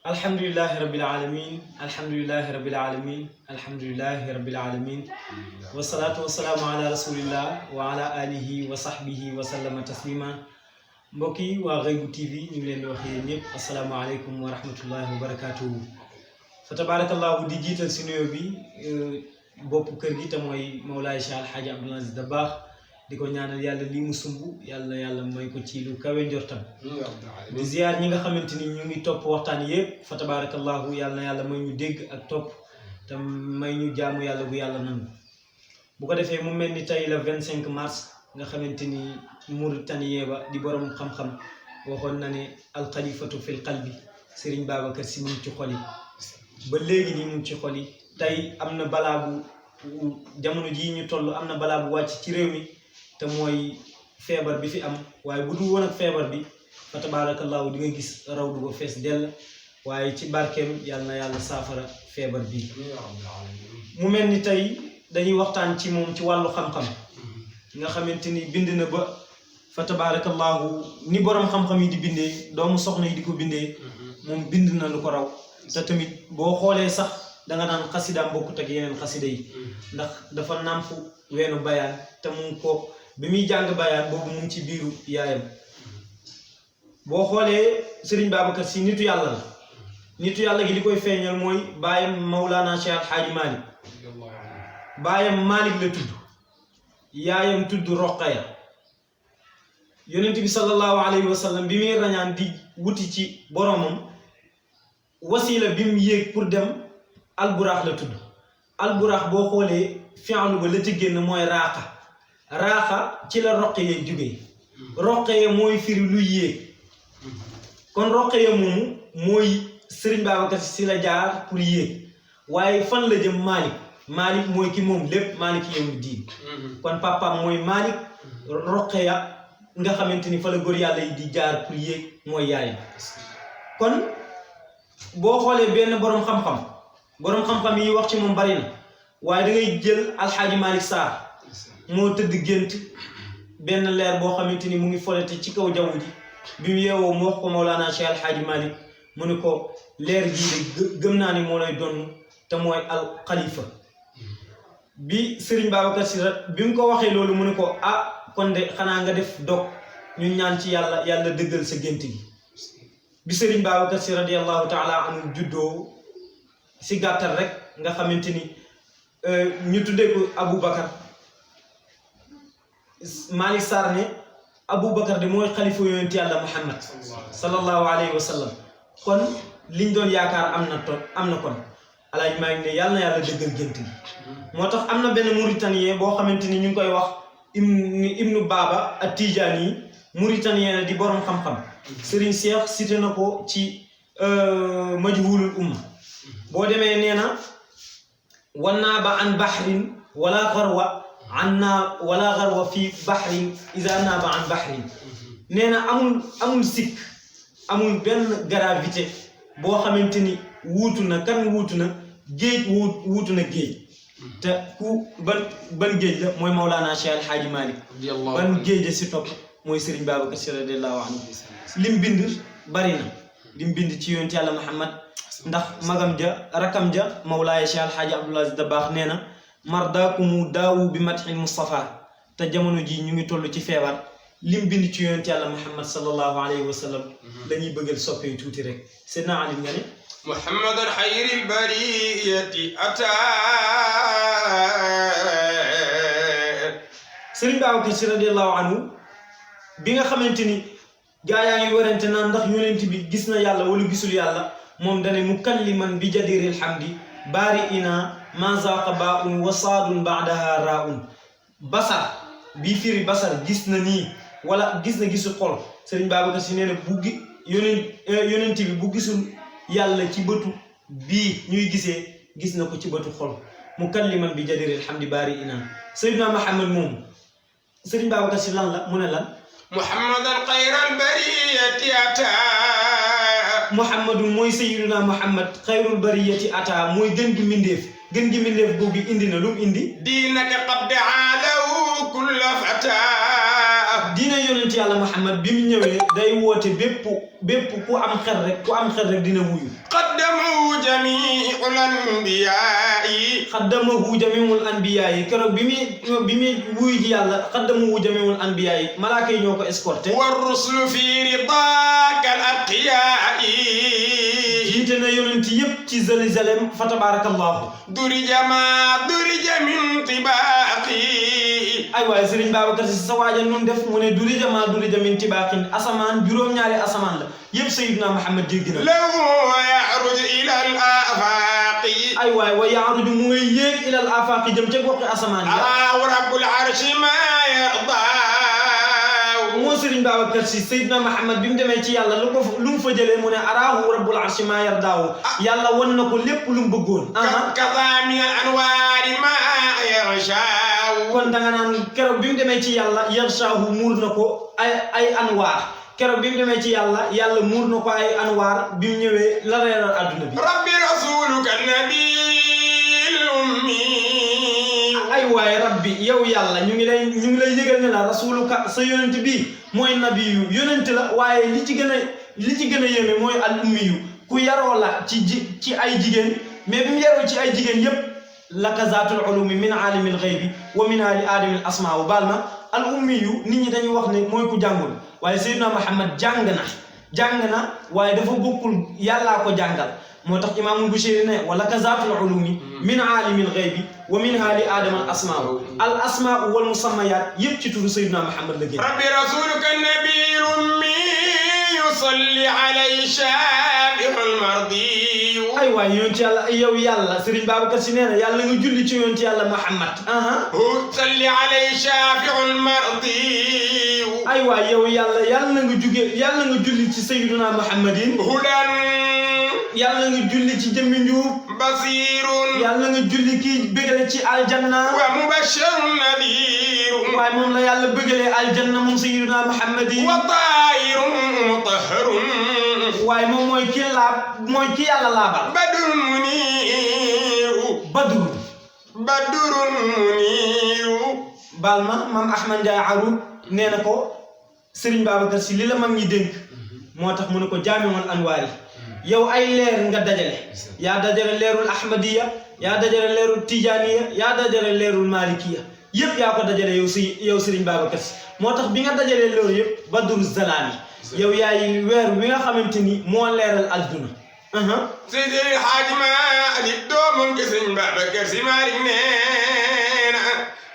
alhamdulillahi rabbil alamin alhamdulillahi rabbil alamin alhamdulillahi rabbil alamin wasalaatu wasalaamu ala rasulillah wa ala alihi wa sahbihi wa sallama taslima mbokk yi waa Ghaybu TV ñu ngi leen di wax yéen ñëpp asalaamaaleykum wa rahmatullahi wa barakatuhu fa tabarakallahu di jiital si nuyoo bi bopp kër gi te mooy Mawlaay Cheikh Alhaaji Abdoul Aziz Dabakh di ko ñaanal yàlla lii mu sumb yàlla may ko ci lu kawe njortam di ziar ñi nga xamante ni ñu ngi topp waxtaan yëpp fa tabarakallahu yàlla may ñu dégg ak topp te may ñu jaamu yàlla bu yàlla nangu bu ko defee mu mel ni tey la 25 mars nga xamante ni Mauritanie ba di borom xam-xam waxoon na ne alxalifatu fil qalbi Serigne Babacar Sy mu ngi ci xol yi ba léegi nii mu ngi ci xol yi tey am na balaa bu jamono jii ñu toll am na balaa bu wàcc ci réew mi te mooy feebar bi fi am waaye bu dul woon ak feebar bi fa tabarakallahu di nga gis raw du ko fees dell waaye ci barkeem yàlla saafara feebar bi mu mel ni tey dañuy waxtaan ci moom ci wàllu xam-xam nga xamante ni bind na ba fa tabarakallahu ni borom xam-xam yi di bindee doomu soxna yi di ko bindee moom bind na lu ko raw te tamit boo xoolee sax danga naan xasidaam bokkut ak yeneen xasida yi ndax dafa nàmp weenu bayaan te mu ngi ko bi muy jàng bayaan boobu mu ngi ci biiru yaayam boo xoolee Serigne Babacar Sy nitu yàlla la nitu yàlla gi li koy feeñal mooy baayam Mawlana Cheikh Alhaaji Malick baayam Malick la tudd yaayam tudd Roqaya yonent bi sallallahu alayhi wa sallam bi muy rañaan di wuti ci boromam wasila bi mu yéeg pour dem alburaax la tudd alburaax boo xoolee fi'lu ba la ci génn mooy raaxa ci la Roqaya jógee Roqaya mooy firi luy yéeg kon Roqaya moomu mooy Serigne Babacar Sy la jaar pour yéeg waaye fan la jëm Malick mooy ki moom lépp Malick yawmi diin kon papaam mooy Malick Roqaya nga xamante ni fa la góor yàlla yi di jaar pour yéeg mooy yaay kon boo xoolee benn boroom xam-xam yi wax ci moom bari na waaye da ngay jël Alxaaji Malick Sarr moo tëdd gént benn leer boo xamante ni mu ngi folete ci kaw jaww ji bi mu yeewoo mu wax ko Mawlana Cheikh Alhaaji Malick mu ne ko leer jii de gëm naa ni moo lay doon te mooy al xalifa bi Serigne Babacar Sy bi mu ko waxee loolu mu ne ko kon de xanaa nga def dog ñu ñaan ci yàlla dëggal sa gént gi bi Serigne Babacar Sy radiyallahu taala anhu juddoo si gàttal rek nga xamante ni ñu tuddee ko Aboubacar Malick Sarr ne Aboubacar de mooy xalifa yonent yàlla Muhammad sallallahu alayhi wa sallam kon liñ doon yaakaar am na kon Alaaji Malick ne yàlla dëggal gént gi moo tax am na benn Mauritanien boo xamante ni ñu ngi koy wax Ibnu Baba at-Tijaani yi Mauritanien di borom xam-xam Serigne Cheikh cité na ko ci Majhulul Umma boo demee nee na wannaaba an bahrin wala garwa fi bahrin iza naaba an bahrin nee na amul sikk amul benn gravité boo xamante ni wuutu na géej wuutu na géej te ku ban géej la mooy Mawlana Cheikh Alhaaji Malick ban géej si topp mooy Serigne Babacar Sy radiyallahu anhu lim bind bari na lim bind ci yonent yàlla Muhammad ndax magam ja rakam ja Mawlaaya Cheikh Alhaaji Abdoul Aziz Dabakh nee na mardaakumu daawu bi madhil Mustafa te jamono ji ñu ngi toll ci feebar lim bind ci yonent yàlla Muhammad sallallahu alayhi wa sallam la ñuy bëggal soppee tuuti rek Seydina Ali nga ne Muhammadan xayril bariyati ata Serigne Babacar Sy radiyallahu anhu bi nga xamante ni gaa yaa ngi warante naan ndax yonent bi gis na yàlla wala gisul yàlla moom dane mukalliman bi jadiril hamdi baari ina ma zaqa baun wa saadun baadaha raun basar bii firi basar gis na nii wala gis na gisul xol Serigne Babacar Sy nee na yonent bi bu gisul yàlla ci bëtu bii ñuy gisee gis na ko ci bëtu xol mukalliman bi jadiril hamdi baari ina Seydina Muhammad moom Serigne Babacar Sy lan la mu ne lan Muhammadan xayral bariyati ata Muhammadun mooy Seydina Muhammad xayrul bariyati ata mooy gën gi mbindeef boobu indi na lu mu indi diinaka qad da'alahu kulla fata diine yonent yàlla Muhammad bi mu ñëwee day woote bépp ku am xel rek dina wuyu. qaddamahu jami'ul anbiya'i. qaddamahu jami'ul anbiya'i keroog bi muy wuyu ji yàlla qaddamahu jami'ul anbiya'i malaaka yi ñoo ko escorté. war rusulu fi ridaaka al atqiya'i. jiite na yonent yëpp ci Jérusalem fa tabarakallahu. durija min tibaaqi. ay waay Serigne Babacar Si sa waajal nun def mu ne durija min tibaaqin asamaan juróom-ñaari asamaan la yëpp Sayyidina Muhammad dégg na. lahu ya'ruju ila al afaaqi. ay waay wa ya'ruju mu ngay yéeg ila al afaaqi jëm ca goxi asamaan ya. alaa rabbul arshi ma yarda. moo Serigne Babacar Si Seydina Muhammad bi mu demee ci yàlla lu mu fa jëlee mu ne araahu rabbul arshi ma yardaahu yàlla wan na ko lépp lu mu bëggoon. kaza min al anwaari ma yarshaahu. kon danga naan keroog bi mu demee ci yàlla yarshaahu muur na ko ay anwaar keroog bi mu demee ci yàlla muur na ko ay anwaar bi mu ñëwee la reeral adduna bi. rabbi rasuluka nabiyil ummi. ay waaye rabbi yow yàlla ñu ngi lay yëgal ne la rasuluka sa yonent bi mooy nabiyu yonent la waaye li ci gën a yéeme mooy al ummiyu ku yaroo la ci ay jigéen mais bi mu yaroo ci ay jigéen yépp laka zaatul ulumi min aalimil ghaybi wa min ali aadamil asmaa baal ma al ummiyu nit ñi dañuy wax ne mooy ku jàngul waaye Seydina Muhammad jàng na waaye dafa bokkul yàllaa ko jàngal. moo tax imaamul Bushayri ne wala kazaatul ulumi min aalimil ghaybi wa min haali aadama al asmaa wal musammayaat yëpp ci turu Sayyidina Muhammad la génn. rabbi rasuluka nabiyul ummi yusalli alayhi shafi'ul mardi. ay waay yonent yàlla yow yàlla Serigne Babacar Si nee na yàlla nga julli ci yonent yàlla Muhammad. yusalli alayhi shafi'ul mardi. ay waay yow yàlla nga julli ci Sayyidina Muhammadin. yàlla nga julli ci jëmmi njuub. basirun. yàlla nga julli kii bégale ci aljanna. wa mubashirun nadirun. waaye moom la yàlla bégalee aljanna moom Sayyidina Muhammadin. wa tahirun mutahharun. waaye moom mooy ki yàlla laabal. badrun muniru. badrun muniru. baal ma maam Ahmad Ndiaye Arou nee na ko Serigne Babacar Si li la mag ñi dénk moo tax mu ne ko jaami'ul anwaar yow ay leer nga dajale yaa dajale leerul ahmadiya yaa dajale leerul tijaniya yaa dajale leerul malikiya yëpp yaa ko dajale yow Serigne Babacar Si moo tax bi nga dajalee loolu yëpp badru zalaami yow yaay weer wi nga xamante ni moo leeral adduna. Seydi El Hadji Malick doomam gi Serigne Babacar Si Malick nee na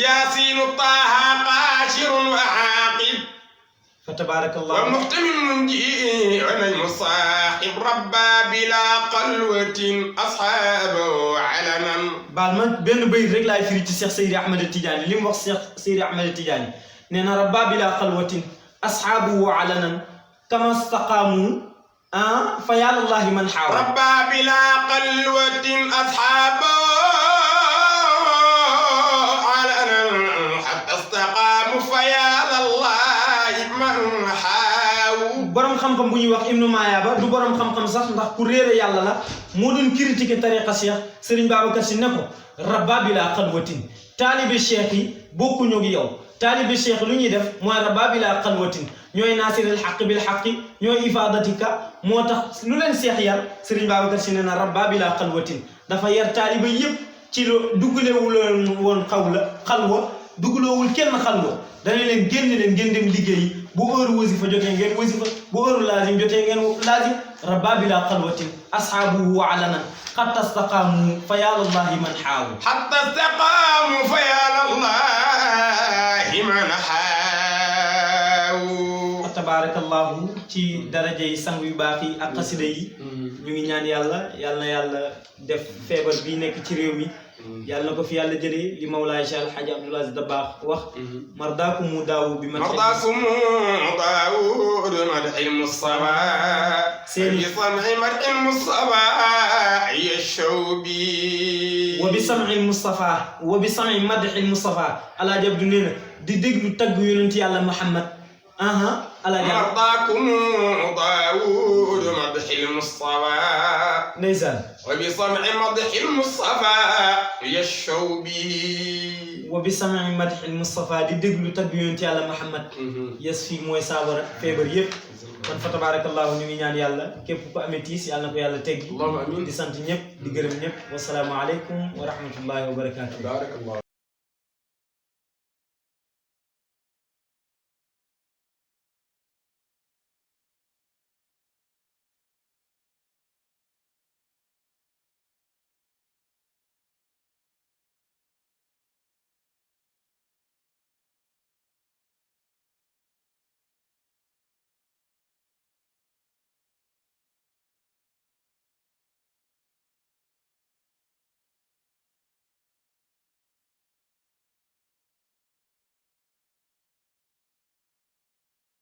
yaasiinu taaha qaashirun wa aaqib. fa tabarakallah wa muhtamin munji wa najmu saaxib rabba bila qalwatin ashaabahu alanan. baal ma benn bayit rek laay firi ci Cheikh Seydi Ahmed Tidiane li mu wax Cheikh Seydi Ahmed Tidiane nee na rabba bila qalwatin ashaabahu alanan kama staqaamu fa yàllallahi man xaawa. rabba bila qalwatin ashaabahu alanan hatta staqaamu fa yàllallahi man xaawa. borom xam-xam bu ñuy wax Ibnu Mayaaba du borom xam-xam sax ndax ku réere yàlla la moo doon critiquer tariqa Cheikh Serigne Babacar Si ne ko rabba bila qalwatin taalibe Cheikh yi bokkuñu ak yow. taalibe Cheikh lu ñuy def mooy rabba bila qalwatin ñooy naasiril xaq bil xaqi ñooy ifaadatika moo tax lu leen Cheikh yar Serigne Babacar Si nee na rabba bila qalwatin dafa yar taalibe yëpp ci lo duggalewul woon xalwa duggaloowul kenn xalwa dana leen ngeen dem liggéeyi bu heure wasifa jotee ngeen wasifa bu heure laazim jotee ngeen laazim rabba bila qalwatin ashaabuhu alanan hatta staqaamu fa yàllallahi man xaawu. hatta staqaamu fa yàllallahi man xaawu. tabarakallahu ci daraja yi sang yu baax yi ak xasida yi ñu ngi ñaan yàlla def feebar bi nekk ci réew mi yàlla na ko fi yàlla jëlee li Mawlaay Cheikh El Hadji Abdoul Aziz Dabakh wax mardaakumu daawu bi mardaakumu daawu bi madhil Mustafa bi sam'i madhil Mustafa yashawbi wa bi sam'i Mustafa wa bi sam'i madhil Mustafa Alaaji Abdu nee na di déglu tagg yonent yàlla Muhammad mardaakumu daawu bi madhil Mustafa ndeysaan wa bi sam'i madhil Mustafa yashawbi wa bi sam'i madhil Mustafa di déglu tagg yonent yàlla Muhammad yes fii mooy saabara feebar yëpp kon fa tabarakallahu ñu ngi ñaan yàlla képp ku amee tiis yàlla na ko yàlla teggi di sant ñëpp di gërëm ñëpp wasalaamu aleykum wa rahmatullahi wa barakatuh